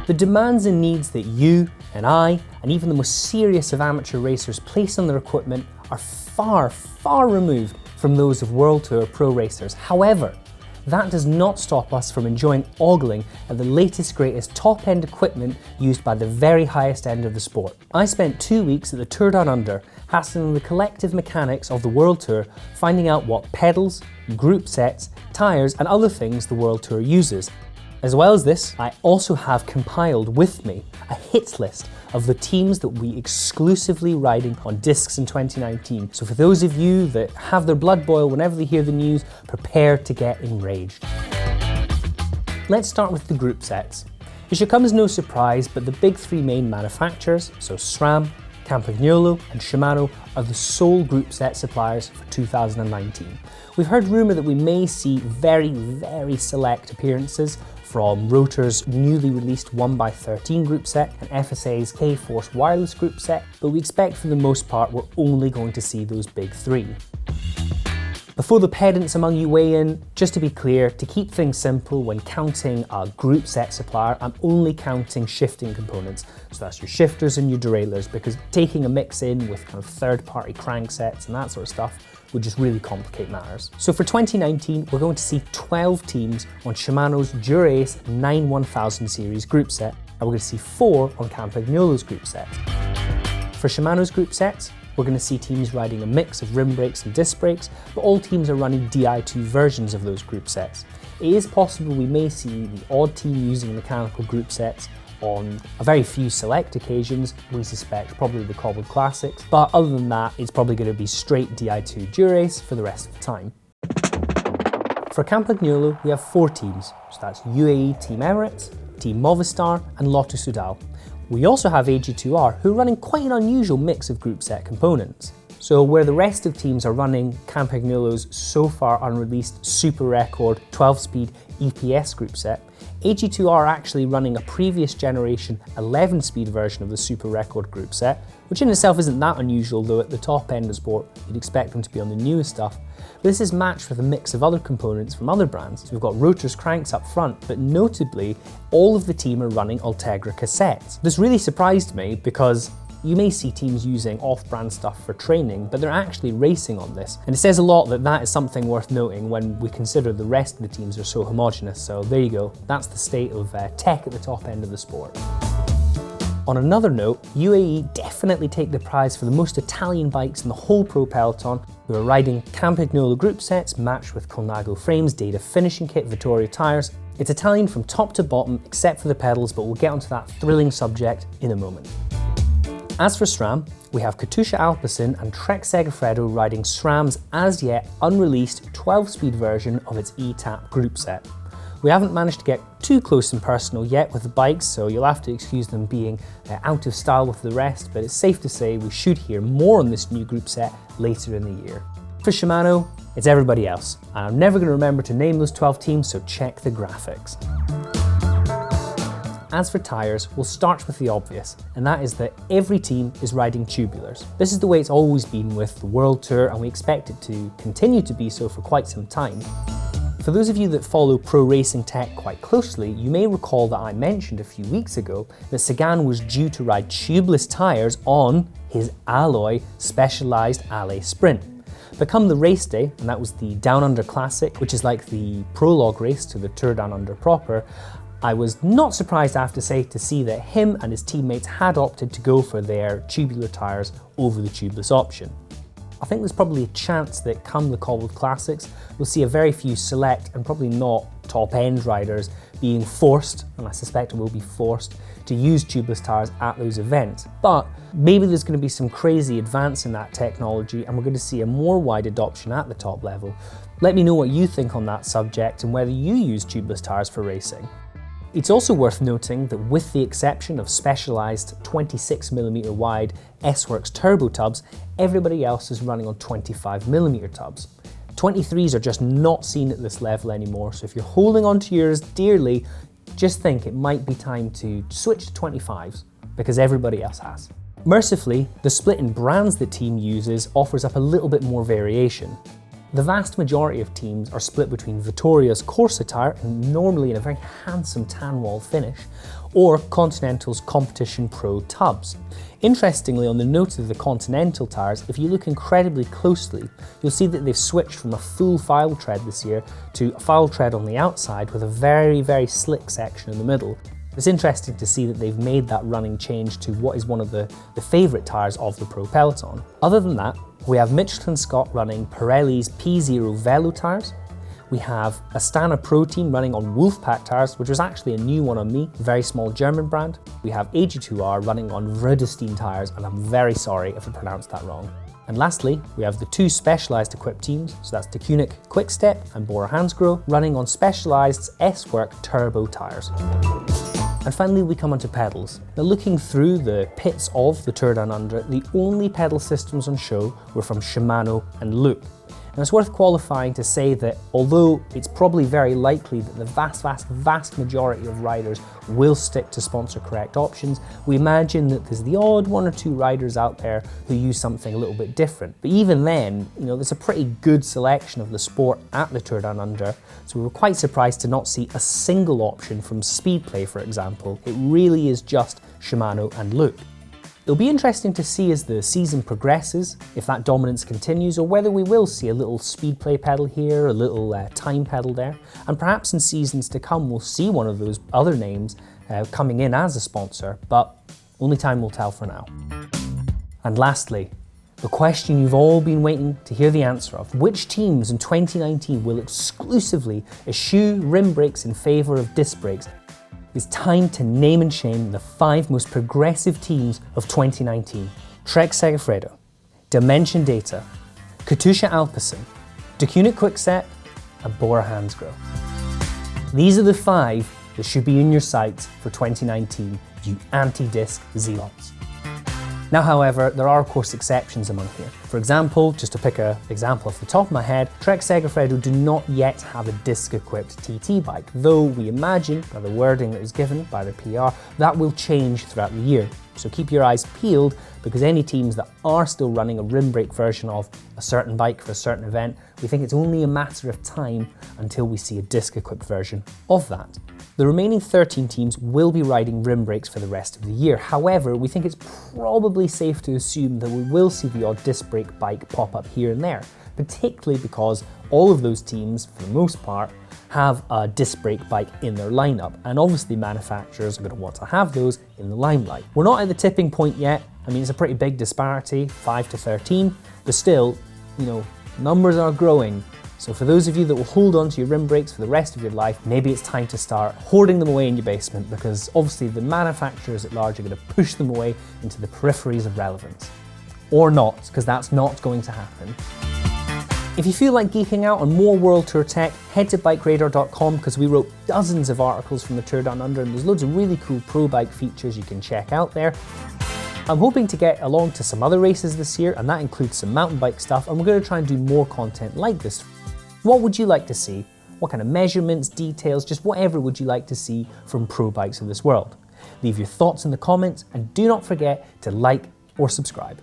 The demands and needs that you and I, and even the most serious of amateur racers place on their equipment are far, far removed from those of WorldTour pro racers. However, that does not stop us from enjoying ogling at the latest, greatest top-end equipment used by the very highest end of the sport. I spent 2 weeks at the Tour Down Under, hassling the collective mechanics of the WorldTour, finding out what pedals, group sets, tyres and other things the WorldTour uses. As well as this, I also have compiled with me a hits list of the teams that will be exclusively riding on discs in 2019. So for those of you that have their blood boil whenever they hear the news, prepare to get enraged. Let's start with the group sets. It should come as no surprise, but the big three main manufacturers, so SRAM, Campagnolo and Shimano, are the sole group set suppliers for 2019. We've heard rumour that we may see very, very select appearances from Rotor's newly released 1x13 group set and FSA's K-Force wireless group set, but we expect for the most part we're only going to see those big three. Before the pedants among you weigh in, just to be clear, to keep things simple when counting a group set supplier, I'm only counting shifting components. So that's your shifters and your derailleurs, because taking a mix in with kind of third-party cranksets and that sort of stuff would just really complicate matters. So for 2019, we're going to see 12 teams on Shimano's Dura-Ace 91000 series group set, and we're going to see 4 on Campagnolo's group set. For Shimano's group sets, we're going to see teams riding a mix of rim brakes and disc brakes, but all teams are running Di2 versions of those group sets. It is possible we may see the odd team using mechanical group sets on a very few select occasions, we suspect probably the cobbled classics, but other than that, it's probably going to be straight Di2 Dura-Ace for the rest of the time. For Campagnolo, we have 4 teams, so that's UAE Team Emirates, Team Movistar and Lotto Soudal. We also have AG2R, who are running quite an unusual mix of group set components. So where the rest of teams are running Campagnolo's so far unreleased super record 12-speed EPS group set, AG2R are actually running a previous generation 11-speed version of the super record group set, which in itself isn't that unusual, though at the top end of sport you'd expect them to be on the newest stuff. But this is matched with a mix of other components from other brands. So we've got Rotor's cranks up front, but notably all of the team are running Ultegra cassettes. This really surprised me because you may see teams using off-brand stuff for training, but they're actually racing on this. And it says a lot that that is something worth noting when we consider the rest of the teams are so homogenous. So there you go, that's the state of tech at the top end of the sport. On another note, UAE definitely take the prize for the most Italian bikes in the whole pro peloton, who are riding Campagnolo group sets matched with Colnago frames, Data finishing kit, Vittoria tyres. It's Italian from top to bottom except for the pedals, but we'll get onto that thrilling subject in a moment. As for SRAM, we have Katusha Alpecin and Trek Segafredo riding SRAM's as yet unreleased 12-speed version of its E-TAP group set. We haven't managed to get too close and personal yet with the bikes, so you'll have to excuse them being out of style with the rest, but it's safe to say we should hear more on this new group set later in the year. For Shimano, it's everybody else, and I'm never going to remember to name those 12 teams, so check the graphics. As for tyres, we'll start with the obvious, and that is that every team is riding tubulars. This is the way it's always been with the WorldTour, and we expect it to continue to be so for quite some time. For those of you that follow pro racing tech quite closely, you may recall that I mentioned a few weeks ago that Sagan was due to ride tubeless tyres on his Alloy Specialized Alley Sprint. But come the race day, and that was the Down Under Classic, which is like the prologue race to the Tour Down Under proper, I was not surprised, I have to say, to see that him and his teammates had opted to go for their tubular tyres over the tubeless option. I think there's probably a chance that come the cobbled classics, we'll see a very few select and probably not top-end riders being forced, and I suspect will be forced, to use tubeless tyres at those events. But maybe there's going to be some crazy advance in that technology and we're going to see a more wide adoption at the top level. Let me know what you think on that subject and whether you use tubeless tyres for racing. It's also worth noting that with the exception of specialised 26mm wide S-Works turbo tubs, everybody else is running on 25mm tubs. 23s are just not seen at this level anymore, so if you're holding on to yours dearly, just think it might be time to switch to 25s, because everybody else has. Mercifully, the split in brands the team uses offers up a little bit more variation. The vast majority of teams are split between Vittoria's Corsa tyre, normally in a very handsome tan wall finish, or Continental's Competition Pro tubs. Interestingly, on the note of the Continental tyres, if you look incredibly closely, you'll see that they've switched from a full file tread this year to a file tread on the outside with a very, very slick section in the middle. It's interesting to see that they've made that running change to what is one of the favourite tyres of the Pro Peloton. Other than that, we have Michelin Scott running Pirelli's P0 Velo tyres. We have Astana Pro Team running on Wolfpack tyres, which was actually a new one on me, a very small German brand. We have AG2R running on Vredestein tyres, and I'm very sorry if I pronounced that wrong. And lastly, we have the two Specialized equipped teams, so that's Deceuninck Quickstep and Bora Hansgrohe, running on Specialized's S-Work Turbo tyres. And finally we come onto pedals. Now looking through the pits of the Tour Down Under, the only pedal systems on show were from Shimano and Loop. And it's worth qualifying to say that although it's probably very likely that the vast majority of riders will stick to sponsor correct options, we imagine that there's the odd one or two riders out there who use something a little bit different. But even then, there's a pretty good selection of the sport at the Tour Down Under, so we were quite surprised to not see a single option from Speedplay, for example. It really is just Shimano and Loop. It'll be interesting to see as the season progresses if that dominance continues, or whether we will see a little Speedplay pedal here, a little time pedal there, and perhaps in seasons to come we'll see one of those other names coming in as a sponsor, but only time will tell for now. And lastly, the question you've all been waiting to hear the answer of: which teams in 2019 will exclusively eschew rim brakes in favour of disc brakes? It's time to name and shame the 5 most progressive teams of 2019. Trek Segafredo, Dimension Data, Katusha Alpecin, Deceuninck Quickstep, and Bora Hansgrohe. These are the 5 that should be in your sights for 2019, you anti-disc zealots. Now, however, there are of course exceptions among here. For example, just to pick an example off the top of my head, Trek Segafredo do not yet have a disc-equipped TT bike, though we imagine, by the wording that is given by the PR, that will change throughout the year. So keep your eyes peeled, because any teams that are still running a rim brake version of a certain bike for a certain event, we think it's only a matter of time until we see a disc-equipped version of that. The remaining 13 teams will be riding rim brakes for the rest of the year. However, we think it's probably safe to assume that we will see the odd disc brake bike pop up here and there, particularly because all of those teams, for the most part, have a disc brake bike in their lineup, and obviously manufacturers are going to want to have those in the limelight. We're not at the tipping point yet. I mean, it's a pretty big disparity, 5 to 13, but still, numbers are growing. So for those of you that will hold on to your rim brakes for the rest of your life, maybe it's time to start hoarding them away in your basement, because obviously the manufacturers at large are going to push them away into the peripheries of relevance. Or not, because that's not going to happen. If you feel like geeking out on more World Tour tech, head to BikeRadar.com, because we wrote dozens of articles from the Tour Down Under, and there's loads of really cool pro bike features you can check out there. I'm hoping to get along to some other races this year, and that includes some mountain bike stuff, and we're going to try and do more content like this. What would you like to see? What kind of measurements, details, just whatever would you like to see from pro bikes of this world? Leave your thoughts in the comments, and do not forget to like or subscribe.